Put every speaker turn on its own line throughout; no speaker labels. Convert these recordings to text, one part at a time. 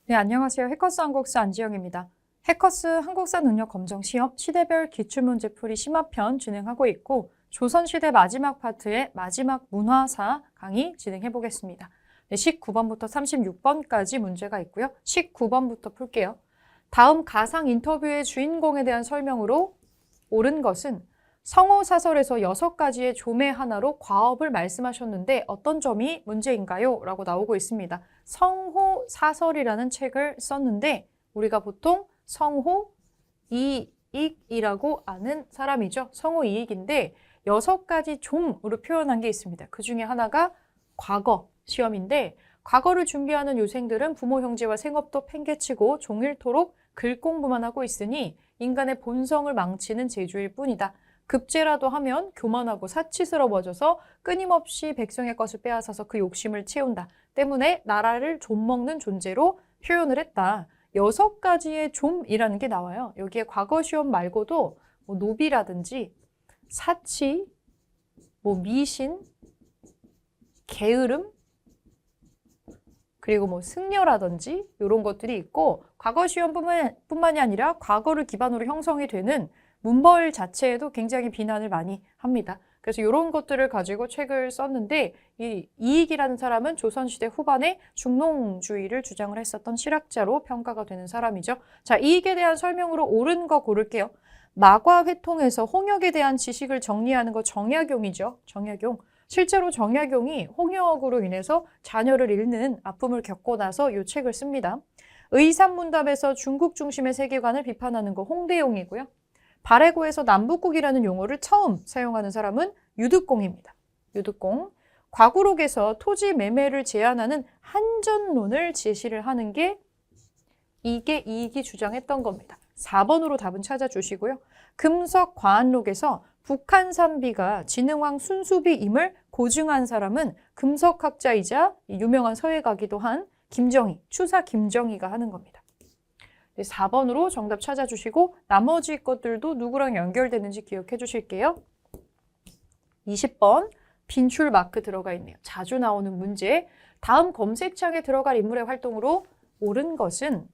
네, 안녕하세요. 해커스 한국사 안지영입니다. 해커스 한국사 능력 검정 시험 시대별 기출문제풀이 심화편 진행하고 있고 조선시대 마지막 파트의 마지막 문화사 강의 진행해 보겠습니다. 네, 19번부터 36번까지 문제가 있고요. 19번부터 풀게요. 다음 가상 인터뷰의 주인공에 대한 설명으로 옳은 것은 성호사설에서 6가지의 조매 하나로 과업을 말씀하셨는데 어떤 점이 문제인가요? 라고 나오고 있습니다. 성호사설이라는 책을 썼는데 우리가 보통 성호이익이라고 아는 사람이죠. 성호이익인데 6가지 좀으로 표현한 게 있습니다. 그 중에 하나가 과거 시험인데 과거를 준비하는 요생들은 부모 형제와 생업도 팽개치고 종일토록 글 공부만 하고 있으니 인간의 본성을 망치는 재주일 뿐이다. 급제라도 하면 교만하고 사치스러워져서 끊임없이 백성의 것을 빼앗아서 그 욕심을 채운다. 때문에 나라를 좀먹는 존재로 표현을 했다. 6가지의 좀이라는 게 나와요. 여기에 과거 시험 말고도 노비라든지 사치, 미신, 게으름, 그리고 승려라든지 이런 것들이 있고 과거 시험뿐만이 아니라 과거를 기반으로 형성이 되는 문벌 자체에도 굉장히 비난을 많이 합니다. 그래서 이런 것들을 가지고 책을 썼는데 이 이익이라는 사람은 조선시대 후반에 중농주의를 주장을 했었던 실학자로 평가가 되는 사람이죠. 자, 이익에 대한 설명으로 옳은 거 고를게요. 마과회통에서 홍역에 대한 지식을 정리하는 거 정약용이죠. 정약용. 실제로 정약용이 홍역으로 인해서 자녀를 잃는 아픔을 겪고 나서 이 책을 씁니다. 의산문답에서 중국 중심의 세계관을 비판하는 거 홍대용이고요. 발해고에서 남북국이라는 용어를 처음 사용하는 사람은 유득공입니다. 유득공. 과구록에서 토지 매매를 제한하는 한전론을 제시를 하는 게 이게 이익이 주장했던 겁니다. 4번으로 답은 찾아주시고요. 금석과안록에서 북한산비가 진흥왕 순수비임을 고증한 사람은 금석학자이자 유명한 서예가기도 한 김정희, 추사 김정희가 하는 겁니다. 4번으로 정답 찾아주시고 나머지 것들도 누구랑 연결되는지 기억해 주실게요. 20번 빈출 마크 들어가 있네요. 자주 나오는 문제. 다음 검색창에 들어갈 인물의 활동으로 옳은 것은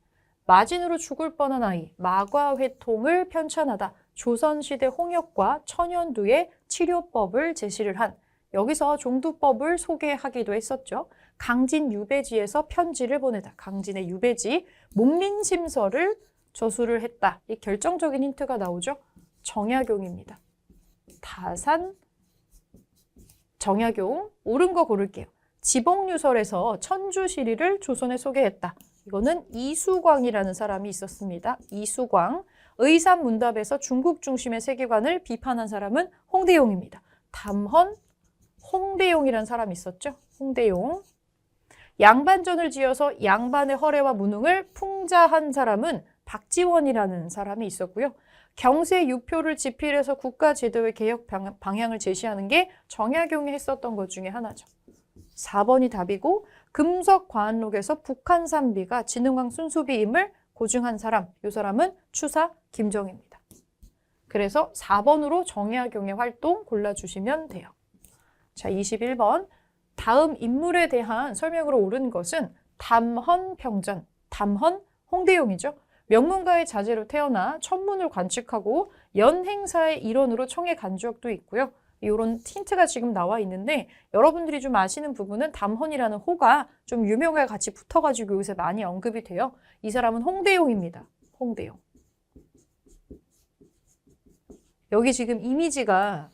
마진으로 죽을 뻔한 아이, 마과회통을 편찬하다. 조선시대 홍역과 천연두의 치료법을 제시를 한 여기서 종두법을 소개하기도 했었죠. 강진 유배지에서 편지를 보내다. 강진의 유배지, 목민심서를 저수를 했다. 이 결정적인 힌트가 나오죠. 정약용입니다. 다산 정약용. 옳은 거 고를게요. 지봉유설에서 천주시리를 조선에 소개했다. 이거는 이수광이라는 사람이 있었습니다. 이수광. 의산문답에서 중국 중심의 세계관을 비판한 사람은 홍대용입니다. 담헌, 홍대용이라는 사람이 있었죠. 홍대용. 양반전을 지어서 양반의 허례와 무능을 풍자한 사람은 박지원이라는 사람이 있었고요. 경세 유표를 집필해서 국가제도의 개혁 방향을 제시하는 게 정약용이 했었던 것 중에 하나죠. 4번이 답이고 금석과안록에서 북한산비가 진흥왕 순수비임을 고증한 사람, 이 사람은 추사 김정희입니다. 그래서 4번으로 정약용의 활동 골라주시면 돼요. 자, 21번. 다음 인물에 대한 설명으로 옳은 것은 담헌평전, 담헌 홍대용이죠. 명문가의 자제로 태어나 천문을 관측하고 연행사의 일원으로 청에 간 적도 있고요. 이런 힌트가 지금 나와 있는데 여러분들이 좀 아시는 부분은 담헌이라는 호가 좀 유명하게 같이 붙어가지고 요새 많이 언급이 돼요. 이 사람은 홍대용입니다. 홍대용. 여기 지금 이미지가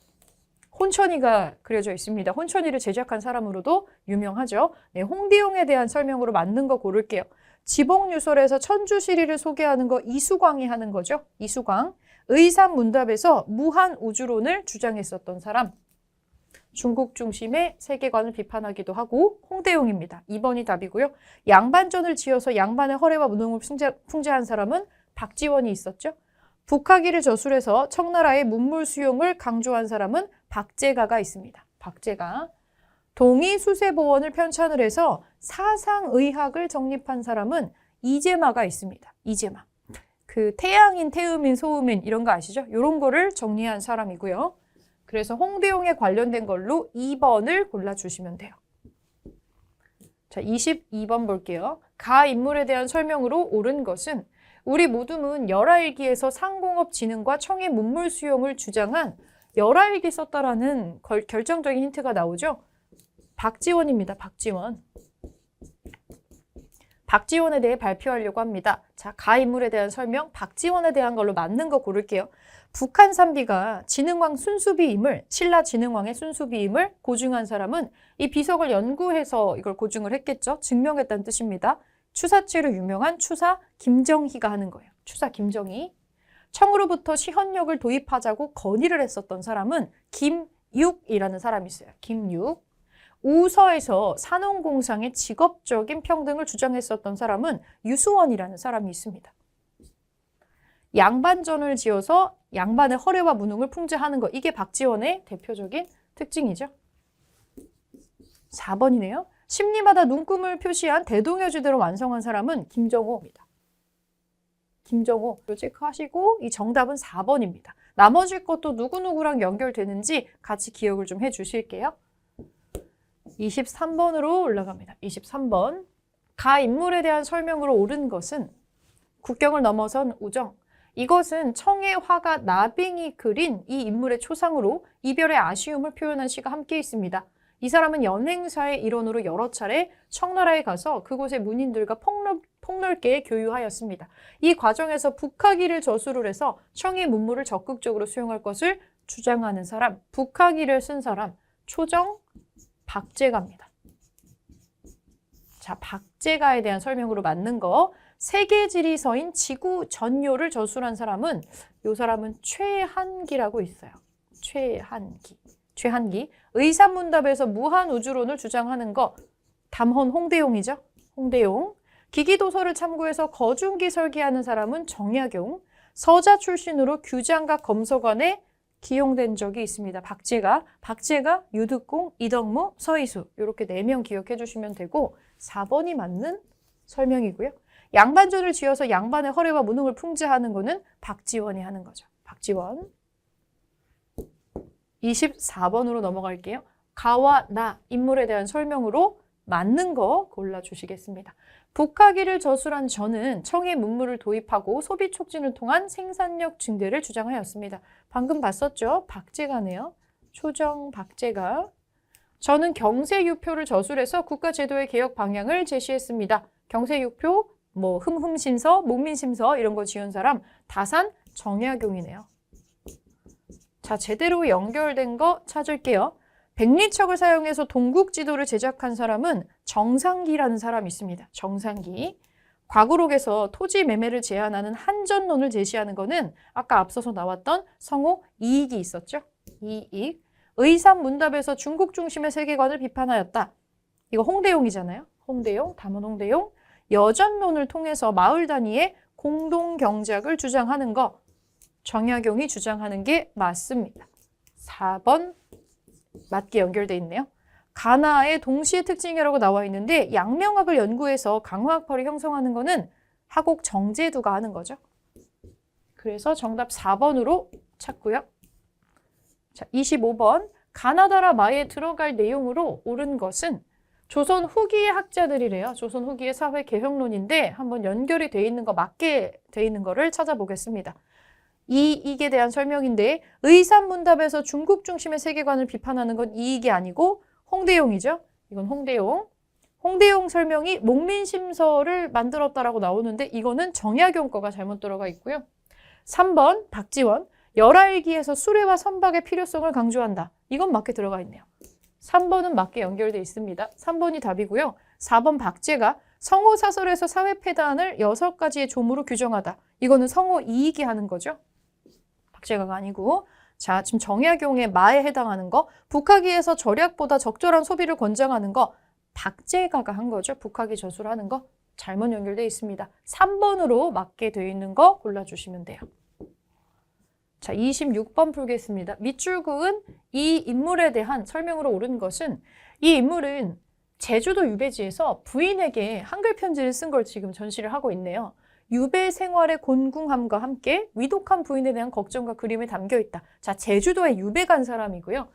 혼천이가 그려져 있습니다. 혼천이를 제작한 사람으로도 유명하죠. 네, 홍대용에 대한 설명으로 맞는 거 고를게요. 지봉유설에서 천주시리를 소개하는 거 이수광이 하는 거죠. 이수광. 의산문답에서 무한우주론을 주장했었던 사람. 중국 중심의 세계관을 비판하기도 하고 홍대용입니다. 2번이 답이고요. 양반전을 지어서 양반의 허례와 무능을 풍자한 사람은 박지원이 있었죠. 북하기를 저술해서 청나라의 문물 수용을 강조한 사람은 박제가가 있습니다. 박제가. 동의수세보원을 편찬을 해서 사상의학을 정립한 사람은 이재마가 있습니다. 이재마. 그 태양인, 태음인, 소음인 이런 거 아시죠? 이런 거를 정리한 사람이고요. 그래서 홍대용에 관련된 걸로 2번을 골라주시면 돼요. 자, 22번 볼게요. 가 인물에 대한 설명으로 옳은 것은 우리 모둠은 열하일기에서 상공업진흥과 청해 문물 수용을 주장한 열하일기 썼다라는 결정적인 힌트가 나오죠. 박지원입니다. 박지원. 박지원에 대해 발표하려고 합니다. 자, 가 인물에 대한 설명, 박지원에 대한 걸로 맞는 거 고를게요. 북한 삼비가 진흥왕 순수비임을, 신라 진흥왕의 순수비임을 고증한 사람은 이 비석을 연구해서 이걸 고증을 했겠죠. 증명했다는 뜻입니다. 추사치로 유명한 추사 김정희가 하는 거예요. 추사 김정희. 청으로부터 시헌역을 도입하자고 건의를 했었던 사람은 김육이라는 사람이 있어요. 김육. 우서에서 산업공상의 직업적인 평등을 주장했었던 사람은 유수원이라는 사람이 있습니다. 양반전을 지어서 양반의 허례와 무능을 풍자하는 것. 이게 박지원의 대표적인 특징이죠. 4번이네요. 심리마다 눈금을 표시한 대동여지대로 완성한 사람은 김정호입니다. 김정호. 체크하시고 이 정답은 4번입니다. 나머지 것도 누구누구랑 연결되는지 같이 기억을 좀 해주실게요. 23번으로 올라갑니다. 23번. 가 인물에 대한 설명으로 옳은 것은 국경을 넘어선 우정. 이것은 청해 화가 나빙이 그린 이 인물의 초상으로 이별의 아쉬움을 표현한 시가 함께 있습니다. 이 사람은 연행사의 일원으로 여러 차례 청나라에 가서 그곳의 문인들과 폭넓게 교유하였습니다. 이 과정에서 북하기를 저수를 해서 청해 문물을 적극적으로 수용할 것을 주장하는 사람, 북하기를 쓴 사람, 초정 박제가입니다. 자, 박제가에 대한 설명으로 맞는 거. 세계지리서인 지구 전요를 저술한 사람은 이 사람은 최한기라고 있어요. 최한기. 의산문답에서 무한우주론을 주장하는 거. 담헌 홍대용이죠. 홍대용. 기기도서를 참고해서 거중기 설계하는 사람은 정약용. 서자 출신으로 규장과 검서관에 기용된 적이 있습니다. 박제가, 유득공, 이덕무, 서희수 이렇게 4명 기억해 주시면 되고 4번이 맞는 설명이고요. 양반전을 지어서 양반의 허례와 무능을 풍자하는 거는 박지원이 하는 거죠. 박지원. 24번으로 넘어갈게요. 가와 나 인물에 대한 설명으로 맞는 거 골라주시겠습니다. 북하기를 저술한 저는 청해 문물을 도입하고 소비 촉진을 통한 생산력 증대를 주장하였습니다. 방금 봤었죠? 박제가네요. 초정 박제가. 저는 경세유표를 저술해서 국가제도의 개혁 방향을 제시했습니다. 경세유표, 흠흠심서, 목민심서 이런 거 지은 사람 다산 정약용이네요. 자, 제대로 연결된 거 찾을게요. 백리척을 사용해서 동국지도를 제작한 사람은 정상기라는 사람이 있습니다. 정상기. 과구록에서 토지 매매를 제한하는 한전론을 제시하는 거는 아까 앞서서 나왔던 성호 이익이 있었죠. 이익. 의산문답에서 중국 중심의 세계관을 비판하였다. 이거 홍대용이잖아요. 홍대용, 담원 홍대용. 여전론을 통해서 마을 단위의 공동경작을 주장하는 거. 정약용이 주장하는 게 맞습니다. 4번 맞게 연결돼 있네요. 가나의 동시의 특징이라고 나와 있는데 양명학을 연구해서 강화학파를 형성하는 거는 하곡 정제두가 하는 거죠. 그래서 정답 4번으로 찾고요. 자, 25번. 가나다라 마에 들어갈 내용으로 옳은 것은 조선 후기의 학자들이래요. 조선 후기의 사회 개혁론인데 한번 연결이 돼 있는 거 맞게 돼 있는 거를 찾아보겠습니다. 이익에 대한 설명인데 의산문답에서 중국 중심의 세계관을 비판하는 건 이익이 아니고 홍대용이죠. 이건 홍대용. 홍대용 설명이 목민심서를 만들었다라고 나오는데 이거는 정약용 거가 잘못 들어가 있고요. 3번 박지원. 열하일기에서 수레와 선박의 필요성을 강조한다. 이건 맞게 들어가 있네요. 3번은 맞게 연결돼 있습니다. 3번이 답이고요. 4번 박제가 성호사설에서 사회패단을 6가지의 조무로 규정하다. 이거는 성호 이익이 하는 거죠. 박제가가 아니고. 자, 지금 정약용의 마에 해당하는 거. 북하기에서 절약보다 적절한 소비를 권장하는 거. 박제가가 한 거죠. 북하기 저술하는 거. 잘못 연결돼 있습니다. 3번으로 맞게 되어 있는 거 골라주시면 돼요. 자, 26번 풀겠습니다. 밑줄 그은 이 인물에 대한 설명으로 옳은 것은 이 인물은 제주도 유배지에서 부인에게 한글 편지를 쓴 걸 지금 전시를 하고 있네요. 유배 생활의 곤궁함과 함께 위독한 부인에 대한 걱정과 그림이 담겨 있다. 자, 제주도에 유배 간 사람이고요.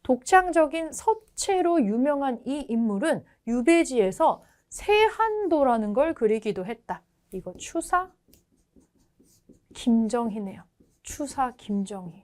독창적인 서체로 유명한 이 인물은 유배지에서 세한도라는 걸 그리기도 했다. 이거 추사 김정희네요. 추사 김정희.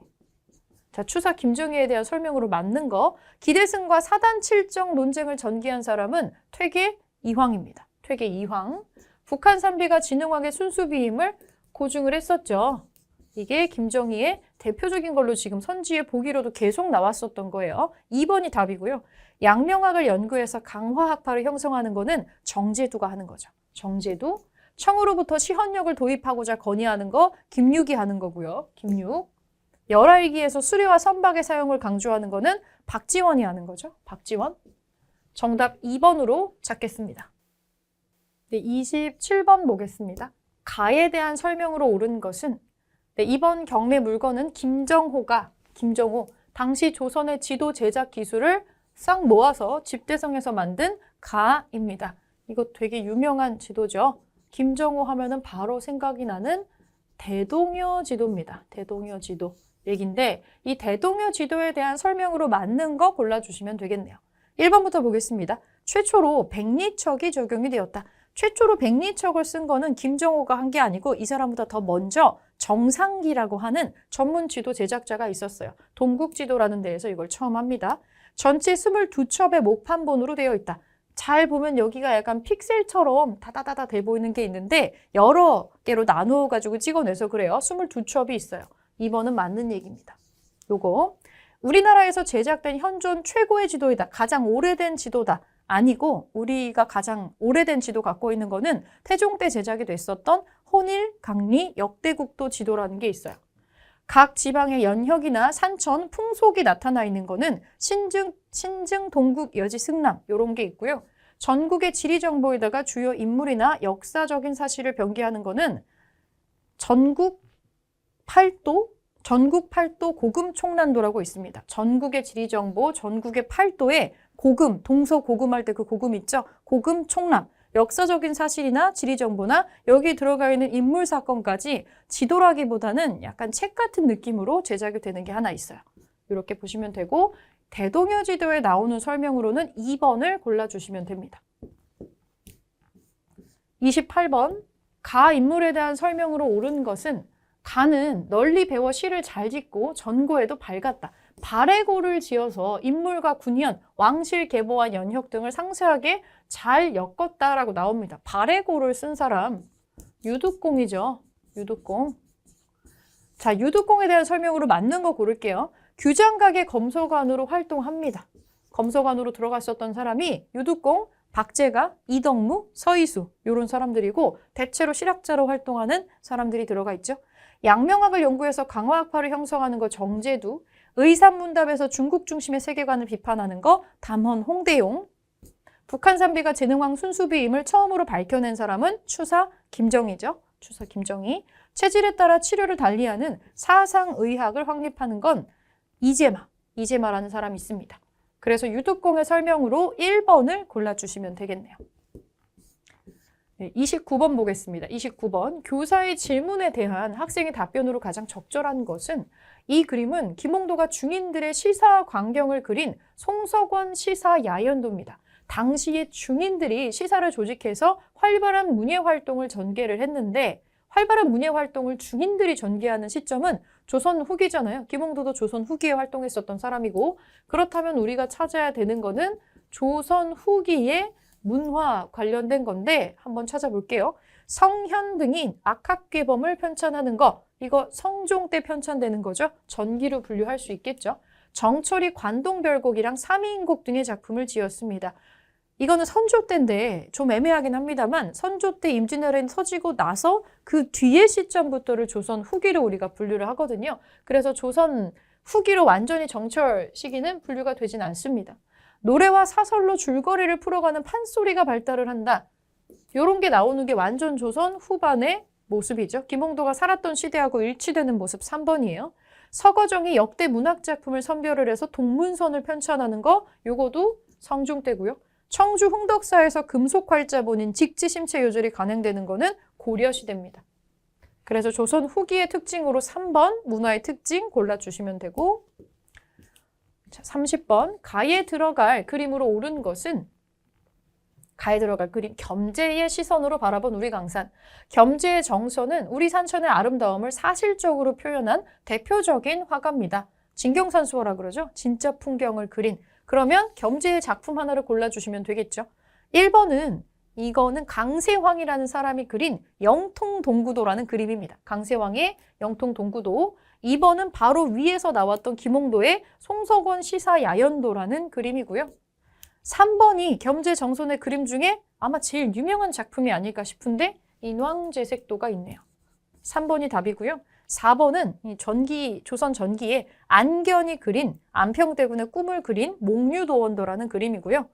자, 추사 김정희에 대한 설명으로 맞는 거. 기대승과 사단칠정 논쟁을 전개한 사람은 퇴계 이황입니다. 퇴계 이황. 북한 산비가 진흥왕의 순수비임을 고증을 했었죠. 이게 김정희의 대표적인 걸로 지금 선지의 보기로도 계속 나왔었던 거예요. 2번이 답이고요. 양명학을 연구해서 강화학파를 형성하는 거는 정제두가 하는 거죠. 정제두. 청으로부터 시헌력을 도입하고자 건의하는 거 김육이 하는 거고요. 김육. 열알기에서 수레와 선박의 사용을 강조하는 거는 박지원이 하는 거죠. 박지원. 정답 2번으로 찾겠습니다. 네, 27번 보겠습니다. 가에 대한 설명으로 옳은 것은 네, 이번 경매 물건은 김정호, 당시 조선의 지도 제작 기술을 싹 모아서 집대성에서 만든 가입니다. 이거 되게 유명한 지도죠. 김정호 하면은 바로 생각이 나는 대동여 지도입니다. 대동여 지도 얘긴데 이 대동여 지도에 대한 설명으로 맞는 거 골라주시면 되겠네요. 1번부터 보겠습니다. 최초로 백리척이 적용이 되었다. 최초로 백리척을 쓴 거는 김정호가 한 게 아니고 이 사람보다 더 먼저 정상기라고 하는 전문 지도 제작자가 있었어요. 동국지도라는 데에서 이걸 처음 합니다. 전체 22첩의 목판본으로 되어 있다. 잘 보면 여기가 약간 픽셀처럼 다다다다 돼 보이는 게 있는데 여러 개로 나누어가지고 찍어내서 그래요. 22첩이 있어요. 2번은 맞는 얘기입니다. 요거 우리나라에서 제작된 현존 최고의 지도이다. 가장 오래된 지도다. 아니고 우리가 가장 오래된 지도 갖고 있는 거는 태종 때 제작이 됐었던 혼일, 강리, 역대국도 지도라는 게 있어요. 각 지방의 연혁이나 산천, 풍속이 나타나 있는 거는 신증, 동국, 여지, 승남 이런 게 있고요. 전국의 지리 정보에다가 주요 인물이나 역사적인 사실을 병기하는 거는 전국 팔도 고금총란도라고 있습니다. 전국의 지리 정보, 전국의 팔도에 고금, 동서고금할 때 그 고금 있죠? 고금총람, 역사적인 사실이나 지리 정보나 여기 들어가 있는 인물 사건까지 지도라기보다는 약간 책 같은 느낌으로 제작이 되는 게 하나 있어요. 이렇게 보시면 되고 대동여 지도에 나오는 설명으로는 2번을 골라주시면 됩니다. 28번, 가 인물에 대한 설명으로 옳은 것은 가는 널리 배워 시를 잘 짓고 전고에도 밝았다. 발해고를 지어서 인물과 군현, 왕실 계보와 연혁 등을 상세하게 잘 엮었다라고 나옵니다. 발해고를 쓴 사람 유득공이죠. 유득공. 자, 유득공에 대한 설명으로 맞는 거 고를게요. 규장각의 검소관으로 활동합니다. 검소관으로 들어갔었던 사람이 유득공, 박제가, 이덕무, 서이수 이런 사람들이고 대체로 실학자로 활동하는 사람들이 들어가 있죠. 양명학을 연구해서 강화학파를 형성하는 거 정제두, 의산문답에서 중국 중심의 세계관을 비판하는 거 담헌, 홍대용, 북한 산비가 진흥왕 순수비임을 처음으로 밝혀낸 사람은 추사 김정희죠. 추사 김정희. 체질에 따라 치료를 달리하는 사상의학을 확립하는 건 이재마라는 사람이 있습니다. 그래서 유득공의 설명으로 1번을 골라주시면 되겠네요. 29번 보겠습니다. 29번. 교사의 질문에 대한 학생의 답변으로 가장 적절한 것은 이 그림은 김홍도가 중인들의 시사 광경을 그린 송석원 시사 야연도입니다. 당시에 중인들이 시사를 조직해서 활발한 문예 활동을 전개를 했는데 활발한 문예 활동을 중인들이 전개하는 시점은 조선 후기잖아요. 김홍도도 조선 후기에 활동했었던 사람이고 그렇다면 우리가 찾아야 되는 거는 조선 후기의 문화 관련된 건데 한번 찾아볼게요. 성현 등이 악학괴범을 편찬하는 거 이거 성종 때 편찬되는 거죠. 전기로 분류할 수 있겠죠. 정철이 관동별곡이랑 삼위인곡 등의 작품을 지었습니다. 이거는 선조 때인데 좀 애매하긴 합니다만 선조 때 임진왜란이 터지고 나서 그 뒤의 시점부터를 조선 후기로 우리가 분류를 하거든요. 그래서 조선 후기로 완전히 정철 시기는 분류가 되진 않습니다. 노래와 사설로 줄거리를 풀어가는 판소리가 발달을 한다. 이런 게 나오는 게 완전 조선 후반의 모습이죠. 김홍도가 살았던 시대하고 일치되는 모습 3번이에요. 서거정이 역대 문학작품을 선별을 해서 동문선을 편찬하는 거 요거도 성종 때고요. 청주 흥덕사에서 금속활자본인 직지심체 요절이 간행되는 거는 고려시대입니다. 그래서 조선 후기의 특징으로 3번 문화의 특징 골라주시면 되고 자, 30번. 가에 들어갈 그림으로 옳은 것은 가에 들어갈 그림, 겸재의 시선으로 바라본 우리 강산. 겸재의 정서는 우리 산천의 아름다움을 사실적으로 표현한 대표적인 화가입니다. 진경산수어라 그러죠. 진짜 풍경을 그린. 그러면 겸재의 작품 하나를 골라주시면 되겠죠. 1번은 이거는 강세황이라는 사람이 그린 영통동구도라는 그림입니다. 강세황의 영통동구도. 2번은 바로 위에서 나왔던 김홍도의 송석원 시사야연도라는 그림이고요. 3번이 겸재정손의 그림 중에 아마 제일 유명한 작품이 아닐까 싶은데 인왕제색도가 있네요. 3번이 답이고요. 4번은 조선 전기에 안견이 그린 안평대군의 꿈을 그린 목류도원도라는 그림이고요.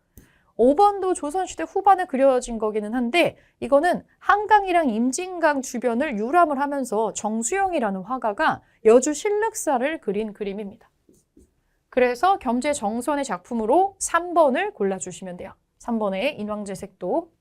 5번도 조선시대 후반에 그려진 거기는 한데 이거는 한강이랑 임진강 주변을 유람을 하면서 정수영이라는 화가가 여주 신륵사를 그린 그림입니다. 그래서 겸재정손의 작품으로 3번을 골라주시면 돼요. 3번의 인왕제색도.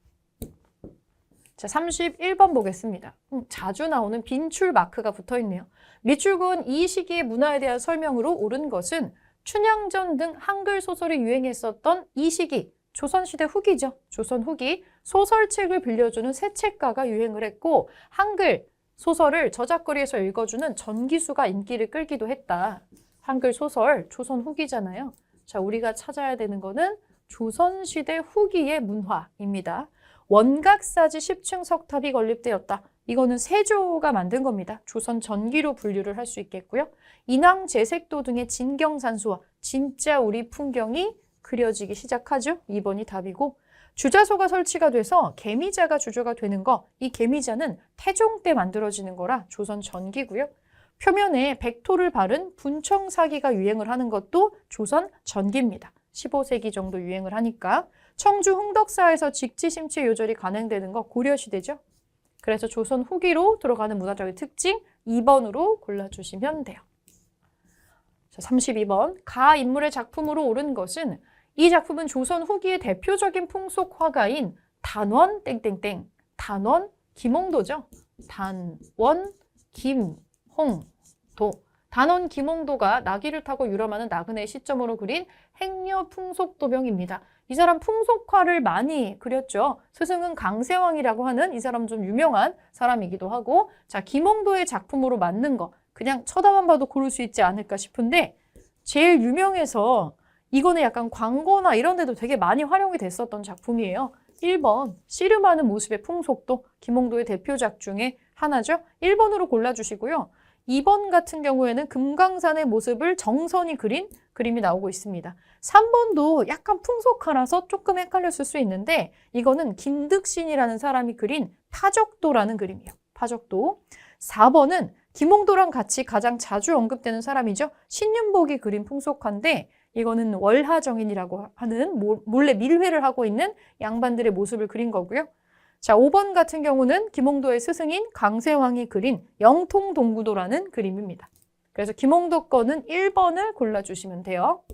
자, 31번 보겠습니다. 자주 나오는 빈출 마크가 붙어있네요. 밑줄은 이 시기의 문화에 대한 설명으로 옳은 것은 춘향전 등 한글 소설이 유행했었던 이 시기, 조선시대 후기죠. 조선 후기 소설책을 빌려주는 새책가가 유행을 했고 한글 소설을 저작거리에서 읽어주는 전기수가 인기를 끌기도 했다. 한글 소설, 조선 후기잖아요. 자, 우리가 찾아야 되는 거는 조선시대 후기의 문화입니다. 원각사지 10층 석탑이 건립되었다. 이거는 세조가 만든 겁니다. 조선 전기로 분류를 할 수 있겠고요. 인왕제색도 등의 진경산수와 진짜 우리 풍경이 그려지기 시작하죠. 2번이 답이고 주자소가 설치가 돼서 개미자가 주조가 되는 거, 이 개미자는 태종 때 만들어지는 거라 조선 전기고요. 표면에 백토를 바른 분청사기가 유행을 하는 것도 조선 전기입니다. 15세기 정도 유행을 하니까 청주 흥덕사에서 직지심체 요절이 간행되는 거 고려시대죠. 그래서 조선 후기로 들어가는 문화적인 특징 2번으로 골라주시면 돼요. 자, 32번. 가 인물의 작품으로 옳은 것은 이 작품은 조선 후기의 대표적인 풍속 화가인 단원 땡땡땡, 단원 김홍도죠. 단원 김홍도. 단원 김홍도가 나귀를 타고 유람하는 나그네의 시점으로 그린 행려 풍속도병입니다. 이 사람 풍속화를 많이 그렸죠. 스승은 강세왕이라고 하는 이 사람 좀 유명한 사람이기도 하고, 자, 김홍도의 작품으로 맞는 거 그냥 쳐다만 봐도 고를 수 있지 않을까 싶은데 제일 유명해서 이거는 약간 광고나 이런 데도 되게 많이 활용이 됐었던 작품이에요. 1번 씨름하는 모습의 풍속도 김홍도의 대표작 중에 하나죠. 1번으로 골라주시고요. 2번 같은 경우에는 금강산의 모습을 정선이 그린 그림이 나오고 있습니다. 3번도 약간 풍속화라서 조금 헷갈렸을 수 있는데 이거는 김득신이라는 사람이 그린 파적도라는 그림이에요. 파적도. 4번은 김홍도랑 같이 가장 자주 언급되는 사람이죠. 신윤복이 그린 풍속화인데 이거는 월하정인이라고 하는 몰래 밀회를 하고 있는 양반들의 모습을 그린 거고요. 자, 5번 같은 경우는 김홍도의 스승인 강세왕이 그린 영통동구도라는 그림입니다. 그래서 김홍도 거는 1번을 골라주시면 돼요.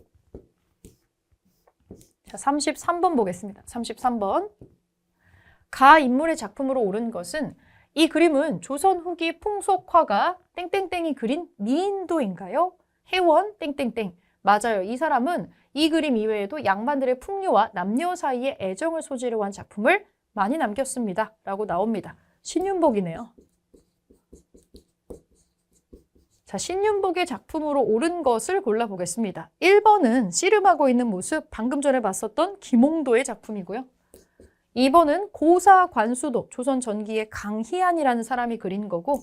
자, 33번 보겠습니다. 33번. 가 인물의 작품으로 옳은 것은 이 그림은 조선 후기 풍속화가 땡땡땡이 그린 미인도인가요? 해원 땡땡땡. 맞아요. 이 사람은 이 그림 이외에도 양반들의 풍류와 남녀 사이의 애정을 소재로 한 작품을 많이 남겼습니다. 라고 나옵니다. 신윤복이네요. 자, 신윤복의 작품으로 옳은 것을 골라보겠습니다. 1번은 씨름하고 있는 모습, 방금 전에 봤었던 김홍도의 작품이고요. 2번은 고사관수도, 조선 전기의 강희안이라는 사람이 그린 거고,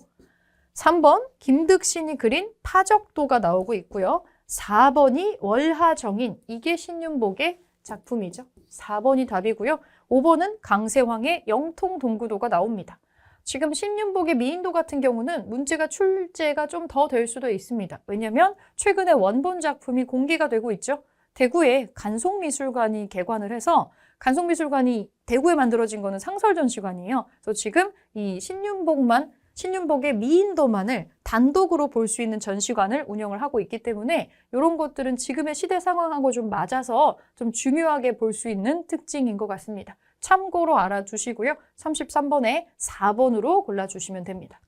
3번 김득신이 그린 파적도가 나오고 있고요. 4번이 월하정인, 이게 신윤복의 작품이죠. 4번이 답이고요. 5번은 강세황의 영통동구도가 나옵니다. 지금 신윤복의 미인도 같은 경우는 문제가 출제가 좀 더 될 수도 있습니다. 왜냐하면 최근에 원본 작품이 공개가 되고 있죠. 대구에 간송미술관이 개관을 해서 간송미술관이 대구에 만들어진 거는 상설전시관이에요. 그래서 지금 이 신윤복의 미인도만을 단독으로 볼 수 있는 전시관을 운영을 하고 있기 때문에 이런 것들은 지금의 시대 상황하고 좀 맞아서 좀 중요하게 볼 수 있는 특징인 것 같습니다. 참고로 알아두시고요. 33번에 4번으로 골라주시면 됩니다.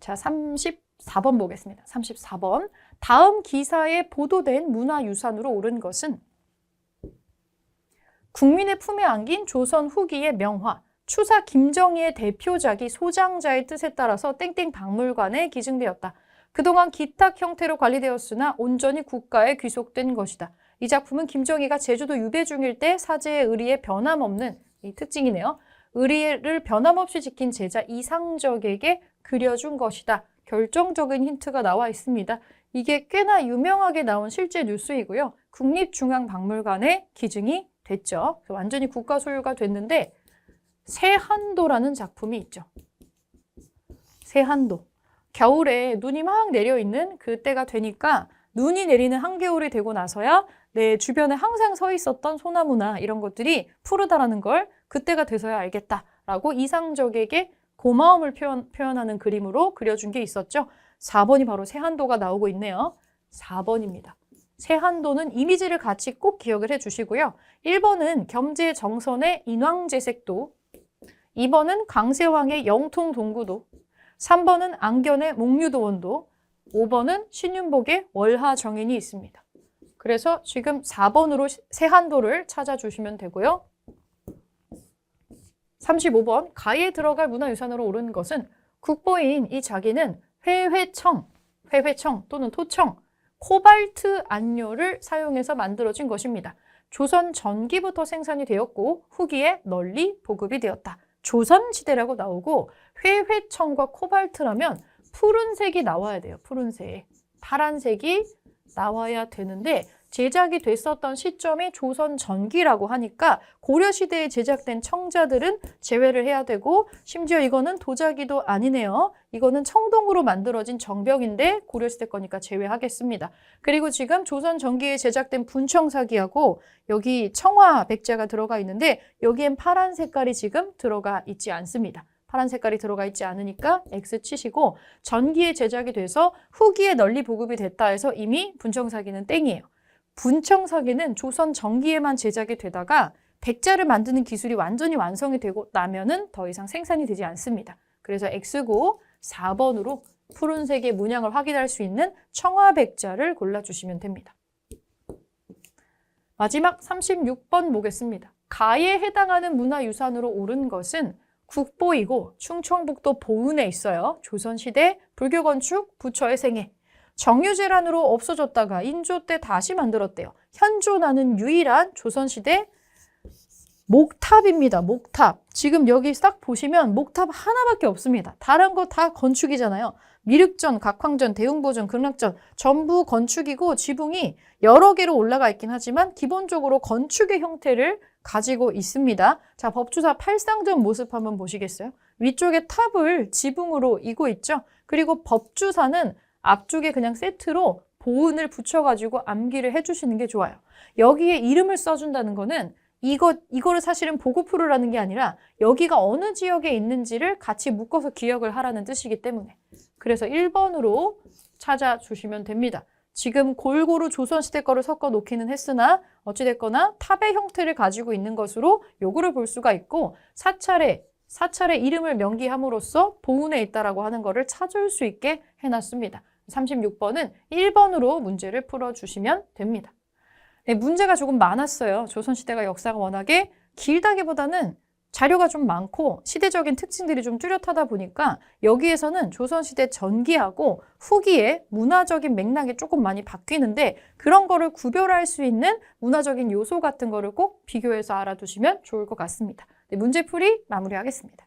자, 34번 보겠습니다. 34번. 다음 기사에 보도된 문화유산으로 오른 것은 국민의 품에 안긴 조선 후기의 명화, 추사 김정희의 대표작이 소장자의 뜻에 따라서 땡땡 박물관에 기증되었다. 그동안 기탁 형태로 관리되었으나 온전히 국가에 귀속된 것이다. 이 작품은 김정희가 제주도 유배 중일 때 사제의 의리에 변함없는 이 특징이네요. 의리를 변함없이 지킨 제자 이상적에게 그려준 것이다. 결정적인 힌트가 나와 있습니다. 이게 꽤나 유명하게 나온 실제 뉴스이고요. 국립중앙박물관에 기증이 됐죠. 완전히 국가 소유가 됐는데 세한도라는 작품이 있죠. 세한도. 겨울에 눈이 막 내려있는 그때가 되니까 눈이 내리는 한겨울이 되고 나서야 내 주변에 항상 서 있었던 소나무나 이런 것들이 푸르다라는 걸 그때가 돼서야 알겠다라고 이상적에게 고마움을 표현하는 그림으로 그려준 게 있었죠. 4번이 바로 세한도가 나오고 있네요. 4번입니다. 세한도는 이미지를 같이 꼭 기억을 해주시고요. 1번은 겸재 정선의 인왕제색도, 2번은 강세왕의 영통동구도, 3번은 앙견의 목류도원도, 5번은 신윤복의 월하정인이 있습니다. 그래서 지금 4번으로 세한도를 찾아주시면 되고요. 35번 가에 들어갈 문화유산으로 오른 것은 국보인 이 자기는 회회청 또는 토청, 코발트 안료를 사용해서 만들어진 것입니다. 조선 전기부터 생산이 되었고 후기에 널리 보급이 되었다. 조선시대라고 나오고 회회청과 코발트라면 푸른색이 나와야 돼요. 푸른색. 파란색이 나와야 되는데 제작이 됐었던 시점이 조선 전기라고 하니까 고려시대에 제작된 청자들은 제외를 해야 되고 심지어 이거는 도자기도 아니네요. 이거는 청동으로 만들어진 정벽인데 고려시대 거니까 제외하겠습니다. 그리고 지금 조선 전기에 제작된 분청사기하고 여기 청화 백자가 들어가 있는데 여기엔 파란 색깔이 지금 들어가 있지 않습니다. 파란 색깔이 들어가 있지 않으니까 X 치시고 전기에 제작이 돼서 후기에 널리 보급이 됐다 해서 이미 분청사기는 땡이에요. 분청사기는 조선 전기에만 제작이 되다가 백자를 만드는 기술이 완전히 완성이 되고 나면은 더 이상 생산이 되지 않습니다. 그래서 X고 4번으로 푸른색의 문양을 확인할 수 있는 청화백자를 골라주시면 됩니다. 마지막 36번 보겠습니다. 가에 해당하는 문화유산으로 오른 것은 국보이고 충청북도 보은에 있어요. 조선시대 불교건축 부처의 생애. 정유재란으로 없어졌다가 인조 때 다시 만들었대요. 현존하는 유일한 조선시대 목탑입니다. 목탑. 지금 여기 싹 보시면 목탑 하나밖에 없습니다. 다른 거 다 건축이잖아요. 미륵전, 각황전, 대웅보전, 극락전 전부 건축이고 지붕이 여러 개로 올라가 있긴 하지만 기본적으로 건축의 형태를 가지고 있습니다. 자, 법주사 팔상전 모습 한번 보시겠어요? 위쪽에 탑을 지붕으로 이고 있죠. 그리고 법주사는 앞쪽에 그냥 세트로 보은을 붙여가지고 암기를 해주시는 게 좋아요. 여기에 이름을 써준다는 거는 이거를 사실은 보고 풀으라는 게 아니라 여기가 어느 지역에 있는지를 같이 묶어서 기억을 하라는 뜻이기 때문에 그래서 1번으로 찾아주시면 됩니다. 지금 골고루 조선시대 거를 섞어 놓기는 했으나 어찌됐거나 탑의 형태를 가지고 있는 것으로 요구를 볼 수가 있고 사찰의 이름을 명기함으로써 보은에 있다라고 하는 거를 찾을 수 있게 해놨습니다. 36번은 1번으로 문제를 풀어주시면 됩니다. 네, 문제가 조금 많았어요. 조선시대가 역사가 워낙에 길다기보다는 자료가 좀 많고 시대적인 특징들이 좀 뚜렷하다 보니까 여기에서는 조선시대 전기하고 후기에 문화적인 맥락이 조금 많이 바뀌는데 그런 거를 구별할 수 있는 문화적인 요소 같은 거를 꼭 비교해서 알아두시면 좋을 것 같습니다. 네, 문제풀이 마무리하겠습니다.